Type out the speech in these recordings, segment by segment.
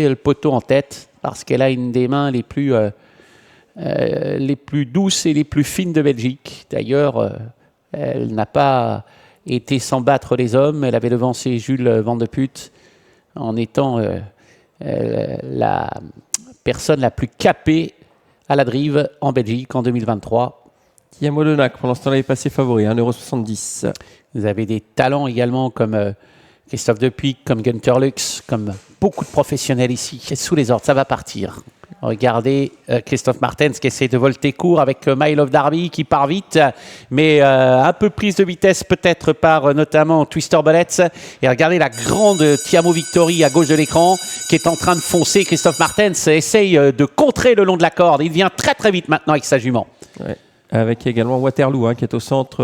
le poteau en tête parce qu'elle a une des mains les plus douces et les plus fines de Belgique. D'ailleurs, elle n'a pas été sans battre les hommes. Elle avait devancé Jules Van de Putte en étant la personne la plus capée à la drive en Belgique en 2023. Thiamo Lenac, pendant ce temps-là, est passé favori, 1,70 €. Vous avez des talents également comme Christophe Depuy, comme Günther Lux, comme beaucoup de professionnels ici. Sous les ordres, ça va partir. Regardez Christophe Martens qui essaie de volter court avec My Love Darby qui part vite, mais un peu prise de vitesse peut-être par notamment Twister Bullets. Et regardez la grande Thiamo Victory à gauche de l'écran qui est en train de foncer. Christophe Martens essaye de contrer le long de la corde. Il vient très très vite maintenant avec sa jument. Ouais. Avec également Waterloo qui est au centre.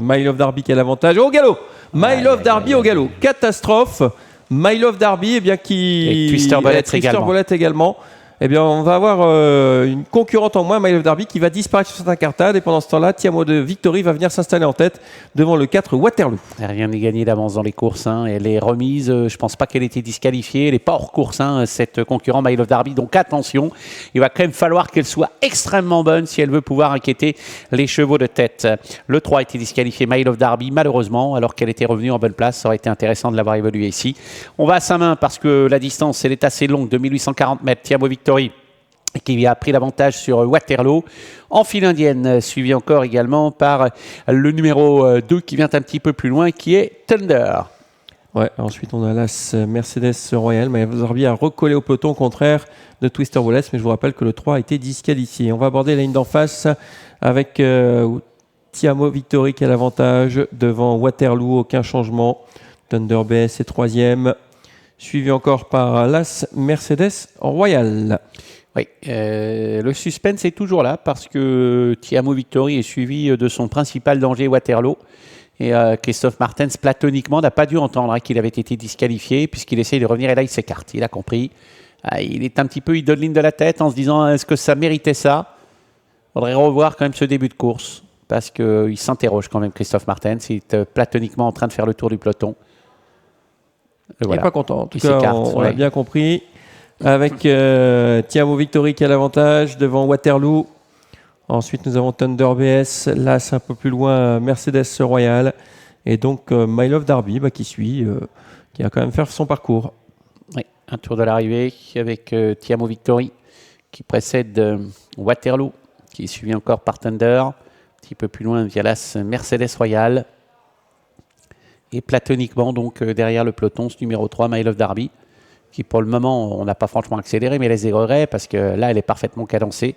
My Love Darby qui a l'avantage. Au galop, My Love Darby au galop. Catastrophe. My Love Darby qui... Et Twister Bullets également. Eh bien, on va avoir une concurrente en moins, My Love Darby, qui va disparaître sur cette incartade. Et pendant ce temps-là, Thiamo de Victory va venir s'installer en tête devant le 4 Waterloo. Rien n'est gagné d'avance dans les courses. Elle est remise. Je ne pense pas qu'elle ait été disqualifiée. Elle n'est pas hors course, cette concurrente My Love Darby. Donc attention, il va quand même falloir qu'elle soit extrêmement bonne si elle veut pouvoir inquiéter les chevaux de tête. Le 3 a été disqualifié, My Love Darby, malheureusement, alors qu'elle était revenue en bonne place. Ça aurait été intéressant de l'avoir évolué ici. On va à sa main parce que la distance, elle est assez longue, de 1840 mètres. Thiamo Victory qui a pris l'avantage sur Waterloo. En file indienne, suivi encore également par le numéro 2 qui vient un petit peu plus loin, qui est Thunder. Ouais, ensuite on a l'As Mercedes Royal, mais vous auriez à recoller au peloton contraire de Twister Wallace, mais je vous rappelle que le 3 a été disqualifié. On va aborder la ligne d'en face avec Thiamo Victory qui a l'avantage devant Waterloo, aucun changement. Thunder BS est 3e, suivi encore par l'As Mercedes Royal. Oui, le suspense est toujours là parce que Thiamo Victory est suivi de son principal danger Waterloo. Et Christophe Martens, platoniquement, n'a pas dû entendre qu'il avait été disqualifié puisqu'il essaye de revenir et là il s'écarte. Il a compris. Il est un petit peu idoline de la tête en se disant est-ce que ça méritait ça? Il faudrait revoir quand même ce début de course parce qu'il s'interroge quand même Christophe Martens. Il est platoniquement en train de faire le tour du peloton. Voilà. Il n'est pas content. En tout cas, on ouais. l'a bien compris. Avec Thiamo Victory qui a l'avantage devant Waterloo. Ensuite, nous avons Thunder BS. Là, c'est un peu plus loin, Mercedes Royal. Et donc, My Love Darby qui suit, qui va quand même faire son parcours. Oui, un tour de l'arrivée avec Thiamo Victory qui précède Waterloo, qui est suivi encore par Thunder. Un petit peu plus loin, via l'As Mercedes Royal. Et platoniquement, donc, derrière le peloton, ce numéro 3, My Love Darby, qui pour le moment, on n'a pas franchement accéléré, mais les regrets parce que là, elle est parfaitement cadencée.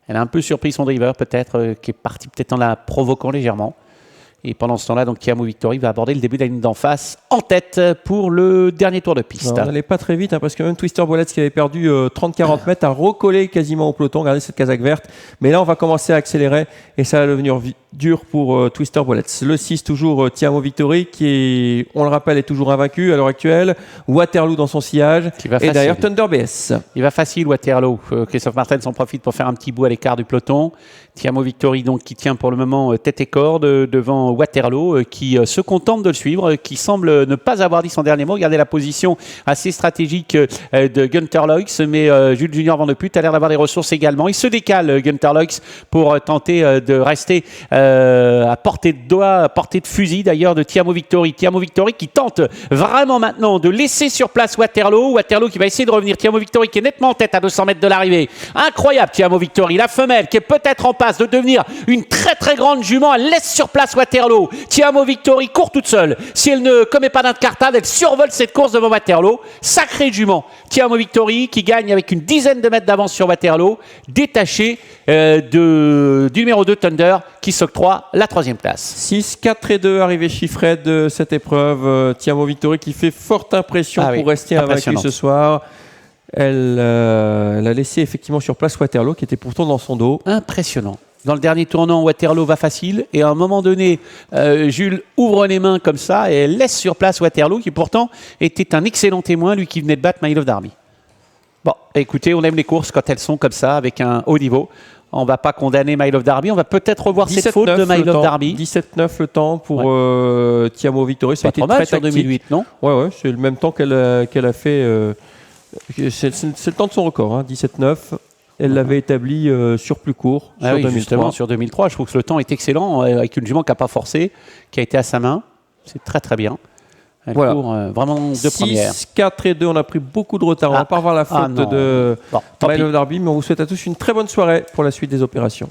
Elle a un peu surpris son driver, peut-être, qui est parti peut-être en la provoquant légèrement. Et pendant ce temps-là, donc Thiamo Victory va aborder le début de la ligne d'en face en tête pour le dernier tour de piste. On n'allait pas très vite, parce que même Twister Bullets qui avait perdu 30-40 mètres a recollé quasiment au peloton. Regardez cette casaque verte. Mais là, on va commencer à accélérer et ça va devenir dur pour Twister Bullets. Le 6, toujours Thiamo Victory qui, est, on le rappelle, est toujours invaincu à l'heure actuelle. Waterloo dans son sillage. Et d'ailleurs, Thunder BS. Il va facile, Waterloo. Christophe Martens en profite pour faire un petit bout à l'écart du peloton. Thiamo Victory, donc, qui tient pour le moment tête et corde devant Waterloo, qui se contente de le suivre, qui semble ne pas avoir dit son dernier mot. Regardez la position assez stratégique de Günther Lux, mais Jules Junior Van de Putte a l'air d'avoir des ressources également. Il se décale, Günther Lux, pour tenter de rester à portée de doigt, à portée de fusil d'ailleurs de Thiamo Victory. Thiamo Victory qui tente vraiment maintenant de laisser sur place Waterloo. Waterloo qui va essayer de revenir. Thiamo Victory qui est nettement en tête à 200 mètres de l'arrivée. Incroyable Thiamo Victory. La femelle qui est peut-être en passe de devenir une très très grande jument. Elle laisse sur place Waterloo. Thiamo Victory court toute seule. Si elle ne commet pas d'incartade, elle survole cette course devant Waterloo. Sacré jument. Thiamo Victory qui gagne avec une dizaine de mètres d'avance sur Waterloo, détaché du numéro 2 Thunder qui s'octroie la 3e place. 6, 4 et 2, arrivée chiffrée de cette épreuve. Thiamo Victory qui fait forte impression pour rester invaincu ce soir. Elle a laissé effectivement sur place Waterloo qui était pourtant dans son dos. Impressionnant. Dans le dernier tournant, Waterloo va facile et à un moment donné, Jules ouvre les mains comme ça et laisse sur place Waterloo qui pourtant était un excellent témoin, lui qui venait de battre My Love Darby. Bon, écoutez, on aime les courses quand elles sont comme ça, avec un haut niveau. On ne va pas condamner My Love Darby, on va peut-être revoir cette faute de My Love Darby. 17-9 le temps pour Thiamo Victory. Ça a été très sur 2008, non? Ouais, c'est le même temps qu'elle a fait C'est le temps de son record, hein, 17-9. Elle l'avait établi sur plus court, sur 2003. Justement, sur 2003. Je trouve que le temps est excellent, avec une jument qui n'a pas forcé, qui a été à sa main. C'est très très bien. Elle court vraiment de première. 6, 4 et 2, on a pris beaucoup de retard. On va pas revoir la faute de Mile of Derby, mais on vous souhaite à tous une très bonne soirée pour la suite des opérations.